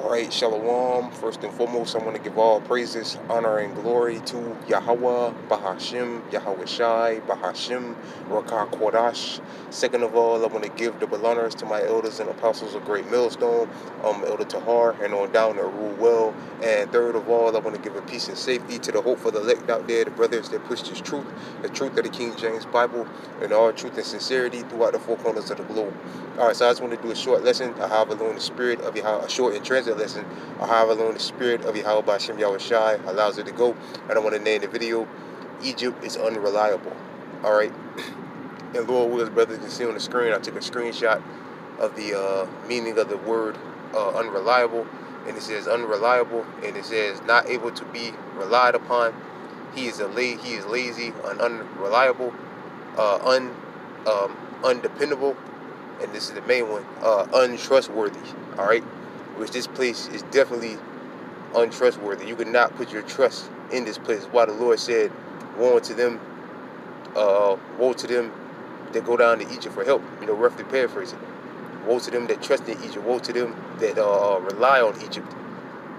Alright, Shalom. First and foremost, I want to give all praises, honor, and glory to Yahweh, Bahashim, Yahweh Shai, Bahashim, Rakah Kodash. Second of all, I want to give double honors to my elders and apostles of Great Millstone, Elder Tahar, and on down to rule well. And third of all, I want to give a peace and safety to the hope for the elect out there, the brothers that push this truth, the truth of the King James Bible, and all truth and sincerity throughout the four corners of the globe. Alright, so I just want to do a short lesson, a have alone the spirit of Yahweh, a short and transit lesson, a have alone the spirit of Yahweh Bashem Yahweh Shai allows it to go. And I want to name the video, Egypt is unreliable. Alright, and Lord wills, brothers, you can see on the screen, I took a screenshot of the meaning of the word unreliable, and it says unreliable, and it says not able to be relied upon. He is lazy, unreliable, undependable. And this is the main one, untrustworthy. All right, which this place is definitely untrustworthy. You cannot put your trust in this place. Why the Lord said, woe to them that go down to Egypt for help. You know, roughly paraphrasing. Woe to them that trust in Egypt. Woe to them that rely on Egypt.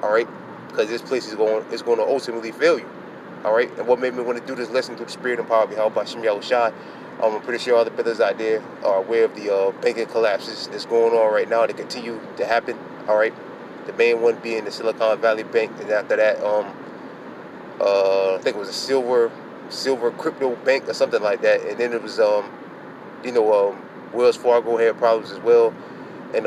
All right, because this place is going to ultimately fail you. All right, and what made me want to do this lesson through the spirit and power of Yahweh Bashem Yahweh Shai. I'm pretty sure all the brothers out there are aware of the banking collapses that's going on right now. They continue to happen. All right, the main one being the Silicon Valley Bank, and after that, I think it was a silver crypto bank or something like that. And then it was Wells Fargo had problems as well. And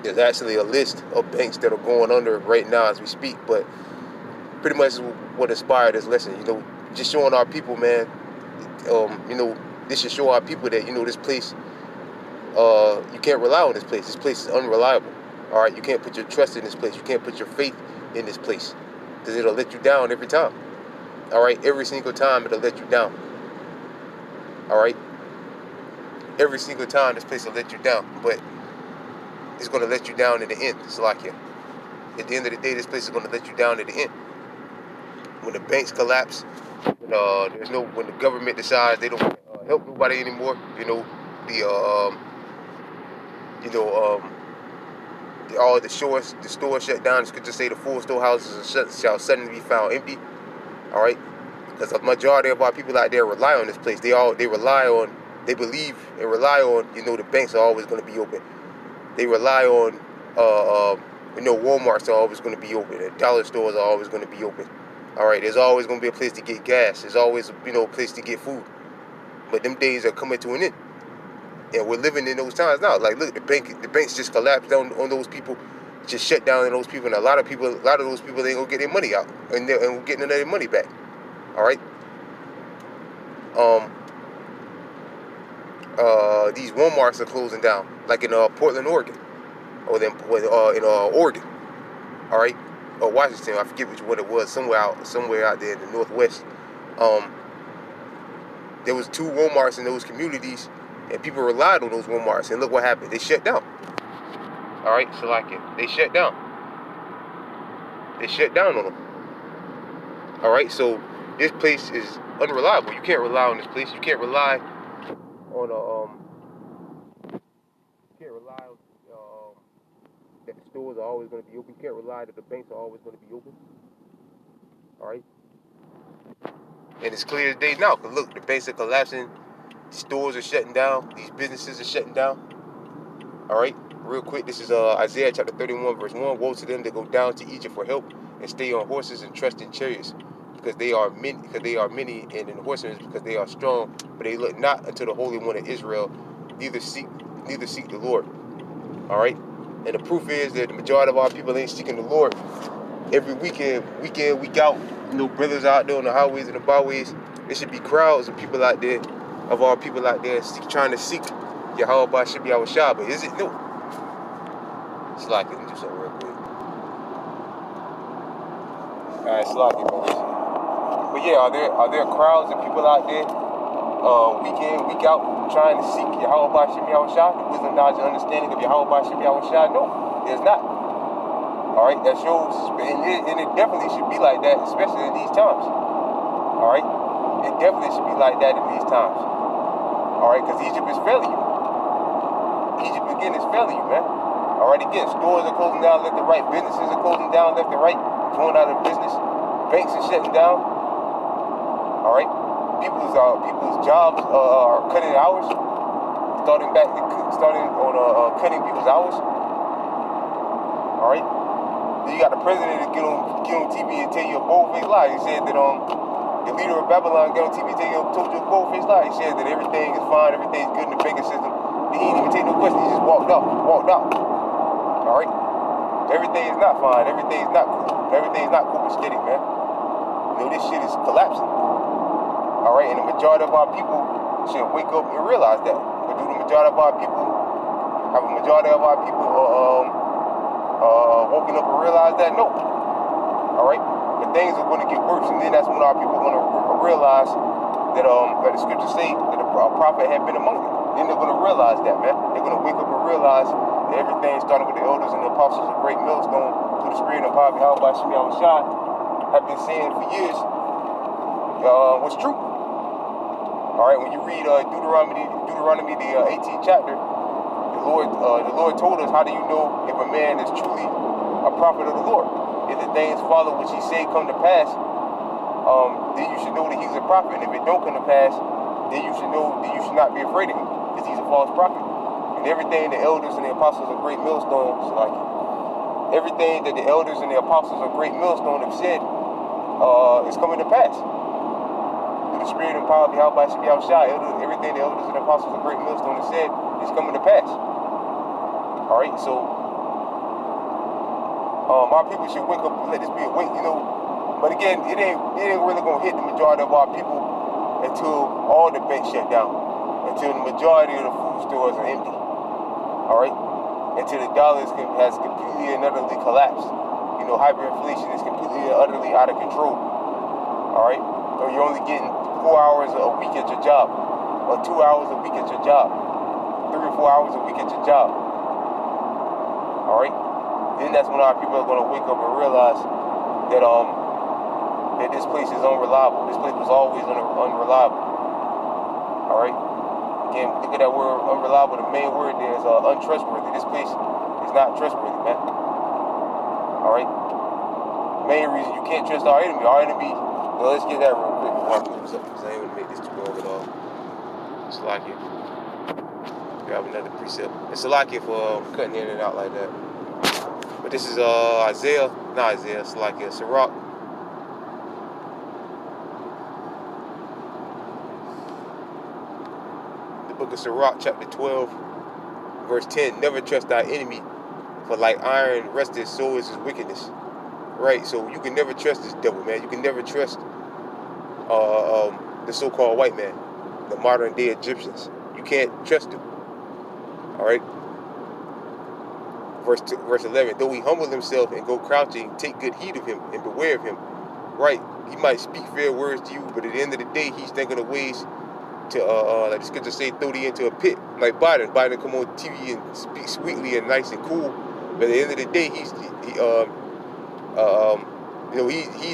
there's actually a list of banks that are going under right now as we speak. But pretty much what inspired this lesson, just showing our people, man. This should show our people that, this place, you can't rely on this place. This place is unreliable. All right, you can't put your trust in this place. You can't put your faith in this place, because it'll let you down every time. All right, every single time it'll let you down. All right, every single time this place will let you down, but it's going to let you down in the end. It's like it. At the end of the day, this place is going to let you down in the end. When the banks collapse, when the government decides they don't help nobody anymore, all the stores shut down. It's good to say the full storehouses shall suddenly be found empty. All right, because the majority of our people out there rely on this place. They believe and rely on, the banks are always going to be open. They rely on, Walmarts are always going to be open. The dollar stores are always going to be open. All right, there's always going to be a place to get gas. There's always, a place to get food. But them days are coming to an end. And we're living in those times now. Like, look, the banks just collapsed down on those people, just shut down on those people. And a lot of those people ain't going to get their money out. And we're getting their money back. All right? These Walmarts are closing down, like in Portland, Oregon. Or then in Oregon. All right? Or Washington, I forget which one it was, somewhere out there in the Northwest. There was 2 Walmarts in those communities, and people relied on those Walmarts, and look what happened. They shut down. All right, so like it, they shut down. They shut down on them. All right, so this place is unreliable. You can't rely on this place. You can't rely on that the stores are always going to be open. You can't rely that the banks are always going to be open. All right, and it's clear as day now. Cause look, the banks are collapsing. Stores are shutting down. These businesses are shutting down. All right, real quick, this is Isaiah chapter 31, verse 1. Woe to them that go down to Egypt for help and stay on horses and trust in chariots, because they are many, and in horsemen because they are strong, but they look not unto the Holy One of Israel, neither seek the Lord. All right, and the proof is that the majority of our people ain't seeking the Lord. Every week out, brothers out there on the highways and the byways, there should be crowds of people out there, trying to seek Yahweh Bashem Yahweh Shai, but is it? No. It's like, let me do something real quick. Alright, it's like it, brothers. But yeah, are there crowds of people out there, week in, week out, trying to seek Yahweh Bashem Yahweh Shai, the wisdom, knowledge, and understanding of Yahweh Bashem Yahweh Shai? No, there's not. All right, that shows, and it definitely should be like that, especially in these times. All right, it definitely should be like that in these times. All right, because Egypt is failing you. Egypt again is failing you, man. All right, again, stores are closing down left and right. Businesses are closing down left and right. Going out of business. Banks are shutting down. All right, people's jobs are cutting hours. Starting on cutting people's hours. All right. Then you got the president to get on TV and tell you a bold-faced lie. He said that the leader of Babylon got on TV and told you a bold-faced lie. He said that everything is fine, everything's good in the banking system. He didn't even take no questions. He just walked out. All right. Everything is not fine. Everything is not cool. Everything is not copacetic, man. You know, this shit is collapsing. All right, and the majority of our people should wake up and realize that. But do the majority of our people woken up and realized that? No. All right, but things are going to get worse, and then that's when our people are going to realize that the scriptures say that a prophet had been among them. Then they're going to realize that, man. They're going to wake up and realize that everything, starting with the elders and the apostles of Great Millstone, through the spirit and power of Yahweh Shem Yahushua, have been saying for years was true. All right, when you read Deuteronomy the 18th chapter, the Lord told us, how do you know if a man is truly a prophet of the Lord? If the things follow which he said come to pass, then you should know that he's a prophet. And if it don't come to pass, then you should know that you should not be afraid of him, because he's a false prophet. And everything the elders and the apostles of Great Millstone, everything that the elders and the apostles of Great Millstone have said is coming to pass. Through the spirit and power of Yahweh Shem Yahushua, everything the elders and the apostles of Great Millstone have said is coming to pass. All right, so our people should wake up and let this be awake, you know. But again, it ain't really gonna hit the majority of our people until all the banks shut down, until the majority of the food stores are empty. All right, until the dollar has completely and utterly collapsed. You know, hyperinflation is completely and utterly out of control. All right, or you're only getting 4 hours a week at your job, or 2 hours a week at your job, 3 or 4 hours a week at your job. All right, then that's when our people are going to wake up and realize that that this place is unreliable. This place was always unreliable. All right, again, look at that word unreliable. The main word there is untrustworthy. This place is not trustworthy, man. All right, main reason you can't trust our enemy. Well, let's get that real quick before I close up, because I ain't going to make this too long at all. Salakia. Grab another precept. It's Salakia for cutting in and out like that. But this is Salakia, Sirach. The book of Sirach, chapter 12, verse 10. Never trust thy enemy, for like iron rusteth, so is his wickedness. Right, so you can never trust this devil, man. You can never trust the so-called white man, the modern day Egyptians. You can't trust them. All right. Verse 11. Though he humble himself and go crouching, take good heed of him and beware of him. Right. He might speak fair words to you, but at the end of the day, he's thinking of ways to, like the scripture say, throw thee into a pit. Like Biden come on TV and speak sweetly and nice and cool, but at the end of the day, he's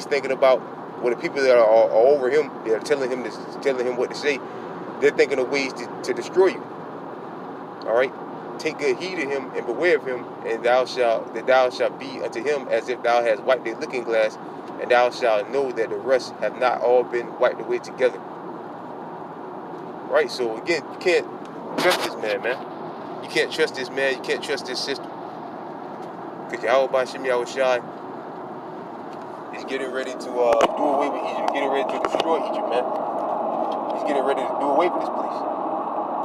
thinking about what the people that are over him, they're telling him what to say. They're thinking of ways to destroy you. All right, take good heed of him and beware of him, and thou shalt be unto him as if thou hast wiped a looking glass, and thou shalt know that the rest have not all been wiped away together. Right. So again, you can't trust this man. You can't trust this man. You can't trust this system, because Yahweh Shem Yahushua is getting ready to do away with Egypt, getting ready to destroy Egypt, man. He's getting ready to do away with this place.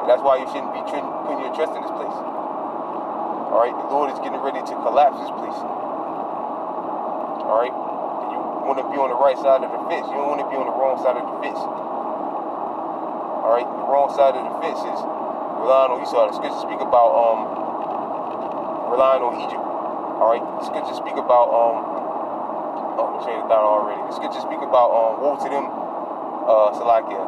And that's why you shouldn't be putting your trust in this place. All right, the Lord is getting ready to collapse this place. All right, and you want to be on the right side of the fence. You don't want to be on the wrong side of the fence. All right, the wrong side of the fence is relying on Esau. The scriptures speak about relying on Egypt. All right, the scriptures speak about I'm train of thought already. The scriptures speak about woe to them, Salakia.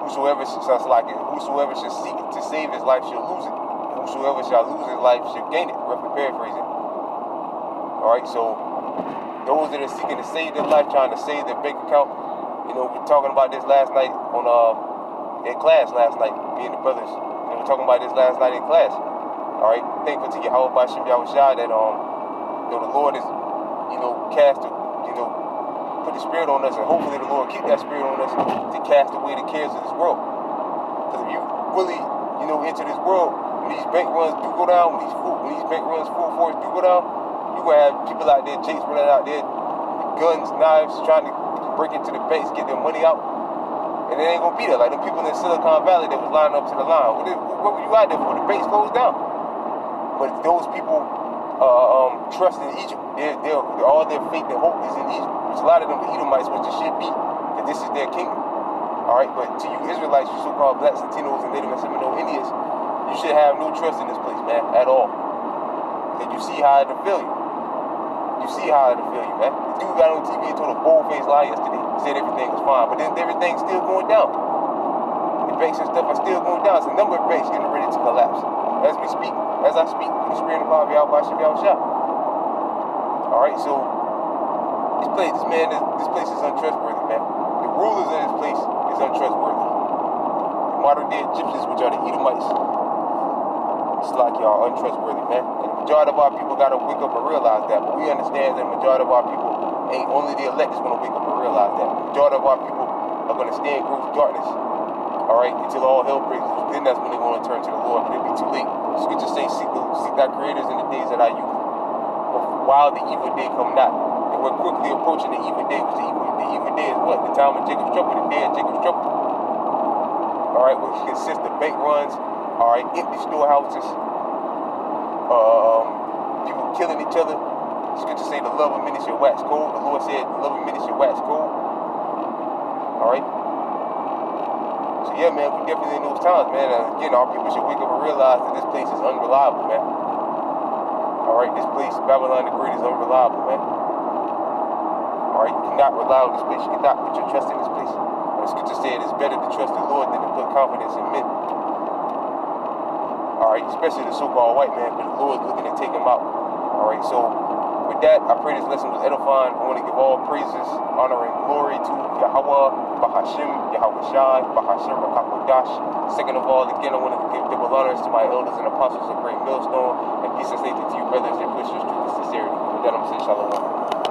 Whosoever should seek to save his life shall lose it. And whosoever shall lose his life shall gain it. Roughly paraphrasing. All right, so those that are seeking to save their life, trying to save their bank account, you know, we're talking about this last night in class last night, me and the brothers. We were talking about this last night in class. All right, thankful to Yahweh Bashim Yahushua that the Lord is, cast, put the spirit on us, and hopefully the Lord keep that spirit on us to cast away the cares of this world. Because if you really, into this world, when these bank runs do go down, when these bank runs full force do go down, you gonna have people out there, Jakes running out there with guns, knives, trying to break into the banks, get their money out, and it ain't gonna be there. Like the people in Silicon Valley that was lining up to the line. What were you out there for? The banks closed down. But those people trust in Egypt. All their faith and hope is in Egypt, which a lot of them are Edomites, which it should be, because this is their kingdom. All right, but to you Israelites, you so-called blacks, Latinos, and Native and Seminole Indians, you should have no trust in this place, man, at all. Because you see how it'll fail you. You see how it'll fail you, man. The dude got on TV and told a bold-faced lie yesterday. Said everything was fine, but then everything's still going down. The banks and stuff are still going down. It's a number of banks getting ready to collapse. As we speak, as I speak, with the spirit of power of Yahweh Shem Yahushua. All right, so this place is untrustworthy, man. The rulers of this place is untrustworthy. The modern day Egyptians, which are the Edomites, it's like y'all untrustworthy, man. And the majority of our people gotta wake up and realize that. But we understand that the majority of our people ain't only the elect is gonna wake up and realize that. The majority of our people are gonna stay in gross darkness. All right, until all hell breaks loose. Then that's when they're gonna turn to the Lord. But it'll be too late. Scripture say, seek thy creators in the days that are you. While the evil day come not. And we're quickly approaching the evil day. The evil day is what? The time of Jacob's trouble, the day of Jacob's trouble. All right, which consists of bank runs, all right, empty storehouses, people killing each other. Scripture say the love of many shall wax cold. The Lord said the love of many shall wax cold. All right. So yeah, man, we definitely in those times, man. Again, our people should wake up and realize that this place is unreliable, man. All right, this place, Babylon the Great, is unreliable, man. All right, you cannot rely on this place. You cannot put your trust in this place. The scripture said it's better to trust the Lord than to put confidence in men. All right, especially the so-called white man, because the Lord's looking to take him out. All right, so with that, I pray this lesson was edifying. I want to give all praises, honor, and glory to Yahweh, Bahashim, Yahweh Shai, Bahashim, Rakakodash. Second of all, again, I want to give double honors to my elders and apostles of Great Millstone, and peace and safety to you, brothers, and Christians, truth and sincerity. With that, I'm saying shalom.